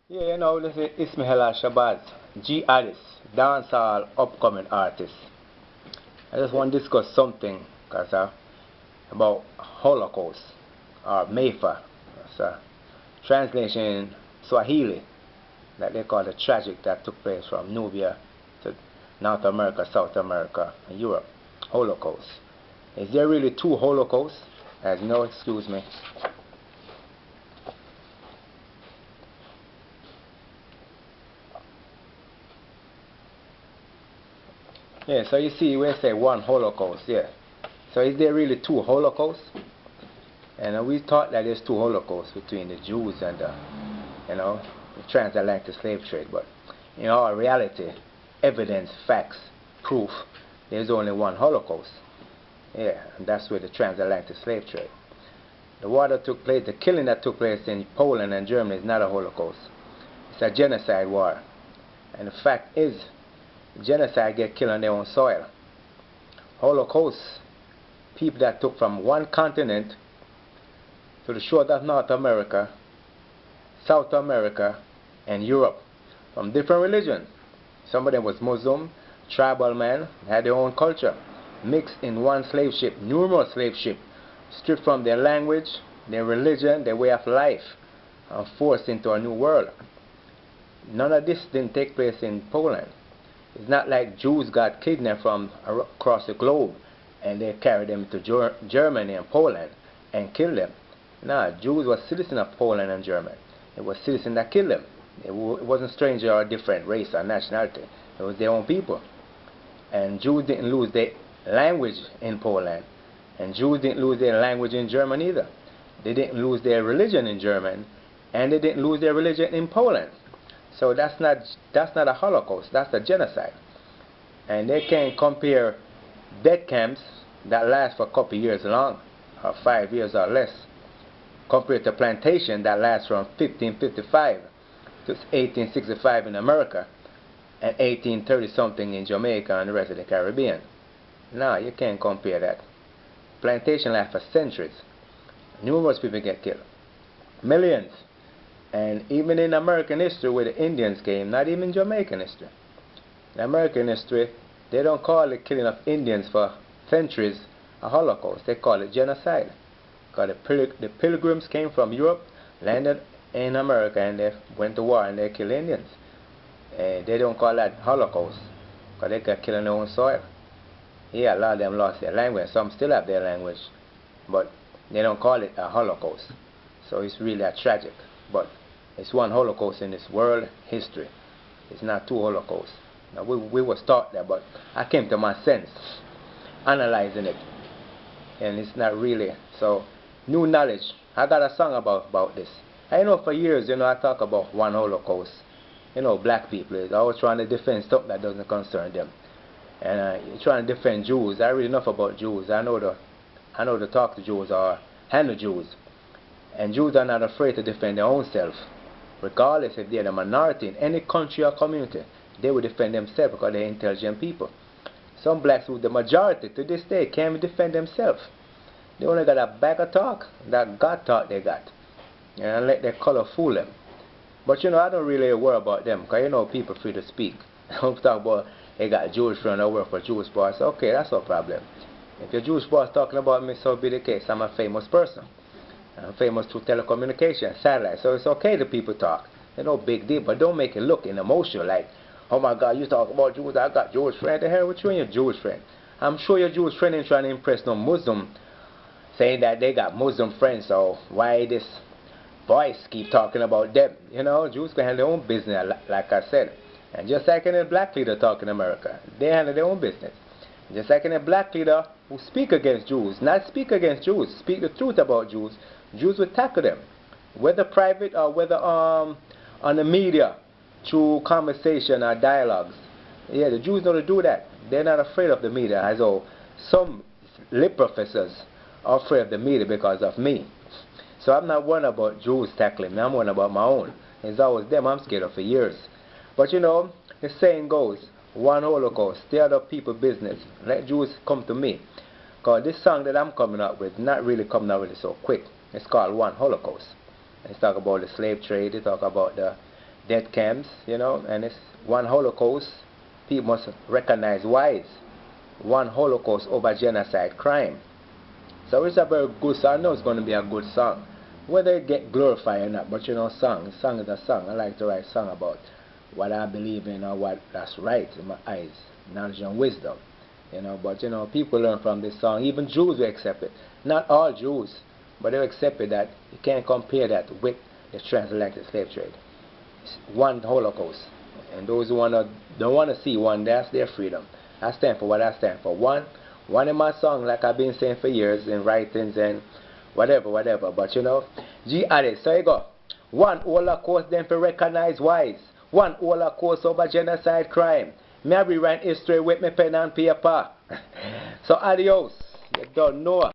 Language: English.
Yeah, you know, this is Ismail Al Shabazz-Jihadist, dancehall upcoming artist. I just want to discuss something about Holocaust or Maafa. It's a translation in Swahili that they call the tragic that took place from Nubia to North America, South America, and Europe. Holocaust. Is there really two Holocausts? As you know, excuse me. Yeah, so you see, we say one Holocaust, yeah. So is there really two Holocausts? And we thought that there's two Holocausts between the Jews and the transatlantic slave trade. But in all reality, evidence, facts, proof, there's only one Holocaust. Yeah, and that's with the transatlantic slave trade. The war that took place, the killing that took place in Poland and Germany is not a Holocaust. It's a genocide war. And the fact is, genocide get killed on their own soil. Holocaust, people that took from one continent to the shores of North America, South America, and Europe, from different religions. Some of them was Muslim, tribal men, had their own culture, mixed in one slave ship, numerous slave ships, stripped from their language, their religion, their way of life, and forced into a new world. None of this didn't take place in Poland. It's not like Jews got kidnapped from across the globe and they carried them to Germany and Poland and killed them. No, Jews were citizens of Poland and Germany. It was citizens that killed them. It wasn't stranger or different race or nationality. It was their own people. And Jews didn't lose their language in Poland. And Jews didn't lose their language in Germany either. They didn't lose their religion in Germany. And they didn't lose their religion in Poland. So that's not a Holocaust. That's a genocide. And they can't compare death camps that last for a couple of years long, or 5 years or less, compared to plantation that lasts from 1555 to 1865 in America and 1830 something in Jamaica and the rest of the Caribbean. No, you can't compare that. Plantation lasts for centuries. Numerous people get killed. Millions. And even in American history where the Indians came, not even Jamaican history. In American history, they don't call the killing of Indians for centuries a Holocaust. They call it genocide. Because the pilgrims came from Europe, landed in America, and they went to war and they killed Indians. They don't call that Holocaust because they got killed on their own soil. Yeah, a lot of them lost their language. Some still have their language, but they don't call it a Holocaust. So it's really a tragic. But it's one Holocaust in this world history. It's not two Holocausts. Now we was taught that, but I came to my sense, analyzing it, and it's not really. So new knowledge. I got a song about this. I know for years, I talk about one Holocaust. Black people is always trying to defend stuff that doesn't concern them, and trying to defend Jews. I read enough about Jews. I know to talk to Jews or handle Jews. And Jews are not afraid to defend their own self. Regardless if they're the minority in any country or community, they will defend themselves because they're intelligent people. Some blacks who the majority to this day can't even defend themselves. They only got a bag of talk that God thought they got. And let their color fool them. But I don't really worry about them because people free to speak. I don't talk about they got a Jewish friend or work for Jewish boss. Okay, that's no problem. If your Jewish boss talking about me, so be the case. I'm a famous person. I'm famous through telecommunication, satellite. So it's okay that people talk. It's no big deal, but don't make it look emotional like, oh my God, you talk about Jews, I got Jewish friend. The hell with you and your Jewish friend. I'm sure your Jewish friend ain't trying to impress no Muslim, saying that they got Muslim friends, so why this voice keep talking about them? Jews can handle their own business, like I said. And just like any black leader talk in America, they handle their own business. Just like any black leader who speak against Jews, not speak against Jews, speak the truth about Jews, Jews will tackle them, whether private or whether on the media, through conversation or dialogues. Yeah, the Jews know to do that. They're not afraid of the media, as though some lip professors are afraid of the media because of me. So I'm not worried about Jews tackling me. I'm worried about my own. It's always them I'm scared of for years. But the saying goes, one Holocaust, stay out of people's business. Let Jews come to me. Because this song that I'm coming up with, not really coming up with it so quick. It's called One Holocaust. It's talk about the slave trade. They talk about the death camps, you know, and it's one Holocaust. People must recognize why it's one Holocaust over genocide crime. So it's a very good song. I know it's going to be a good song, whether it get glorified or not. But you know, song is a song. I like to write song about what I believe in or what that's right in my eyes, knowledge and wisdom. You know, but you know, people learn from this song. Even Jews will accept it. Not all Jews, but they'll accept it that you can't compare that with the transatlantic slave trade. It's one Holocaust. And those who don't want to see one, that's their freedom. I stand for what I stand for. One in my song, like I've been saying for years, in writings and whatever. But you know, jihadist. So you go. One Holocaust then to recognize wise. One Holocaust over genocide crime. Me I rewrite history with my pen and paper. So adios. You don't know.